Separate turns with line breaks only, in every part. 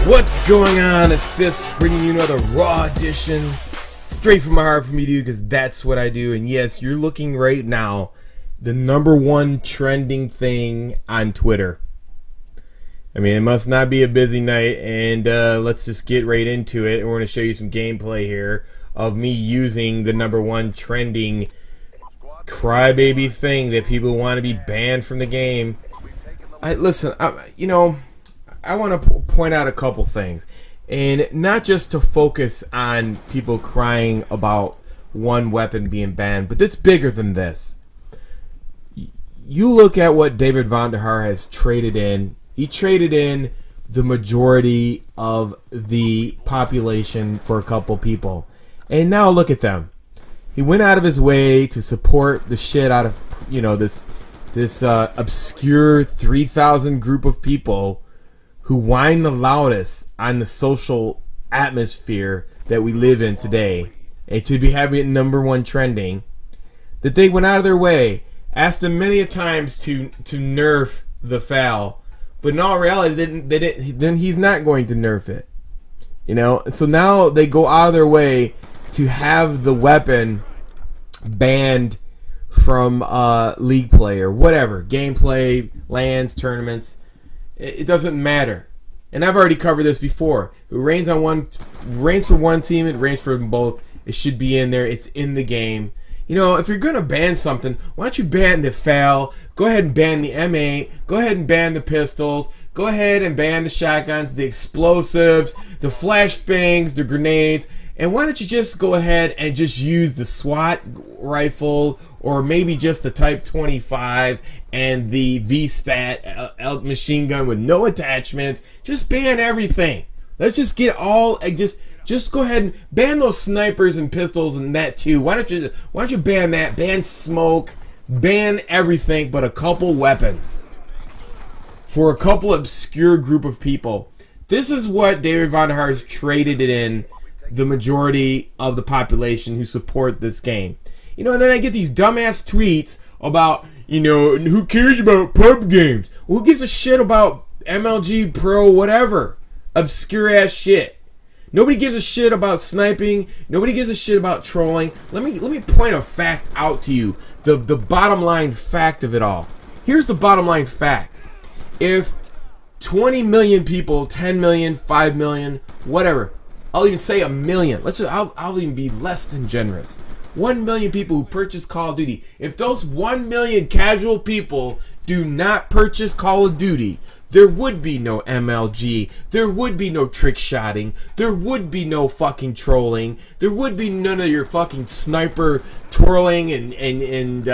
What's going on? It's Fist bringing you another Raw edition, straight from my heart for me to do, because that's what I do. And yes, you're looking right now, the #1 trending thing on Twitter. I mean, it must not be a busy night, and let's just get right into it. And we're going to show you some gameplay here of me using the #1 trending crybaby thing that people want to be banned from the game. Listen, I want to point out a couple things, and not just to focus on people crying about one weapon being banned, but it's bigger than this. You look at what David Vonderhaar has traded in. He traded in the majority of the population for a couple people, and now look at them. He went out of his way to support the shit out of, you know, this obscure 3,000 group of people who whine the loudest on the social atmosphere that we live in today, and to be having it #1 trending, that they went out of their way, asked him many a times to nerf the FAL, but in all reality, then he's not going to nerf it. You know, so now they go out of their way to have the weapon banned from league play or whatever, gameplay, LANs, tournaments. It doesn't matter. And I've already covered this before. It rains for one team, it rains for them both. It should be in there. It's in the game. You know, if you're going to ban something, why don't you ban the FAL? Go ahead and ban the M8. Go ahead and ban the pistols. Go ahead and ban the shotguns, the explosives, the flashbangs, the grenades. And why don't you just go ahead and just use the SWAT rifle, or maybe just the Type 25 and the V-Stat machine gun with no attachments. Just ban everything. Let's just get all, just go ahead and ban those snipers and pistols and that too. Why don't you ban that? Ban smoke, ban everything but a couple weapons for a couple obscure group of people. This is what David Vonderhaar has traded it in the majority of the population who support this game. You know, and then I get these dumbass tweets about, you know, who cares about pub games? Well, who gives a shit about MLG Pro, whatever? Obscure ass shit. Nobody gives a shit about sniping. Nobody gives a shit about trolling. Let me point a fact out to you. The bottom line fact of it all. Here's the bottom line fact. If 20 million people, 10 million, 5 million, whatever, I'll even say 1 million. I'll even be less than generous. 1 million people who purchase Call of Duty. If those 1 million casual people do not purchase Call of Duty, there would be no MLG. There would be no trick shotting. There would be no fucking trolling. There would be none of your fucking sniper twirling and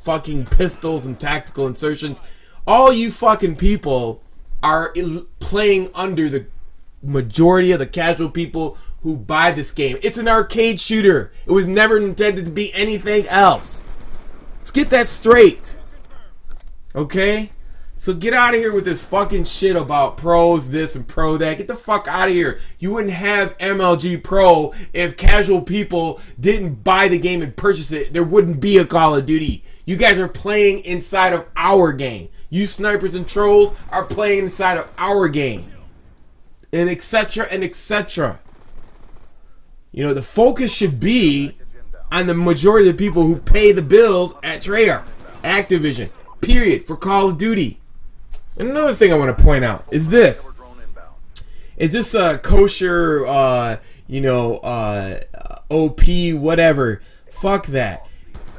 fucking pistols and tactical insertions. All you fucking people are playing under the majority of the casual people who buy this game. It's an arcade shooter. It was never intended to be anything else. Let's get that straight. Okay? So get out of here with this fucking shit about pros this and pro that. Get the fuck out of here. You wouldn't have MLG Pro if casual people didn't buy the game and purchase it. There wouldn't be a Call of Duty. You guys are playing inside of our game. You snipers and trolls are playing inside of our game. And etc. and etc. You know, the focus should be on the majority of the people who pay the bills at Treyarch, Activision, period, for Call of Duty. And another thing I want to point out is this. Is this a kosher, OP, whatever? Fuck that.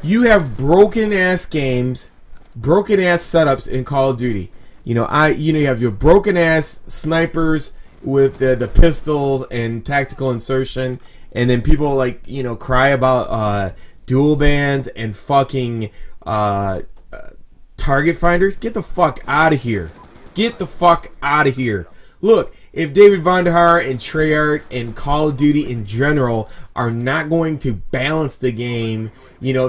You have broken ass games, broken ass setups in Call of Duty. You have your broken ass snipers with the pistols and tactical insertion, and then people cry about dual bands and fucking target finders. Get the fuck out of here. Get the fuck out of here. Look, if David Vonderhaar and Treyarch and Call of Duty in general are not going to balance the game,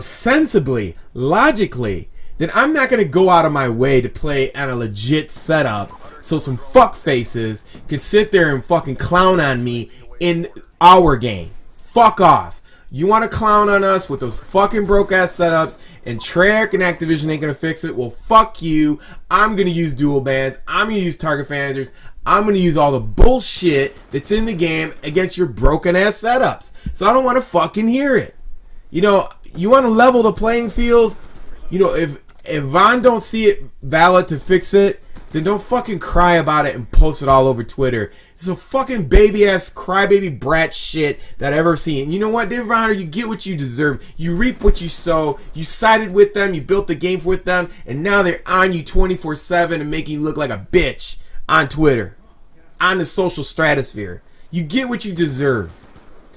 sensibly, logically, then I'm not going to go out of my way to play on a legit setup so some fuck faces can sit there and fucking clown on me in our game. Fuck off. You want to clown on us with those fucking broke ass setups, and Treyarch and Activision ain't gonna fix it. Well, fuck you. I'm gonna use dual bands. I'm gonna use target managers. I'm gonna use all the bullshit that's in the game against your broken ass setups. So I don't want to fucking hear it. You know, you want to level the playing field. You know, if Von don't see it valid to fix it, then don't fucking cry about it and post it all over Twitter. It's a fucking baby-ass, crybaby brat shit that I've ever seen. And you know what, David Von, you get what you deserve. You reap what you sow. You sided with them. You built the game with them. And now they're on you 24/7 and making you look like a bitch on Twitter, on the social stratosphere. You get what you deserve.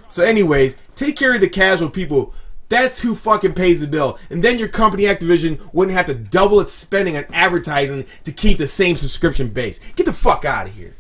So anyways, take care of the casual people. That's who fucking pays the bill. And then your company, Activision, wouldn't have to double its spending on advertising to keep the same subscription base. Get the fuck out of here.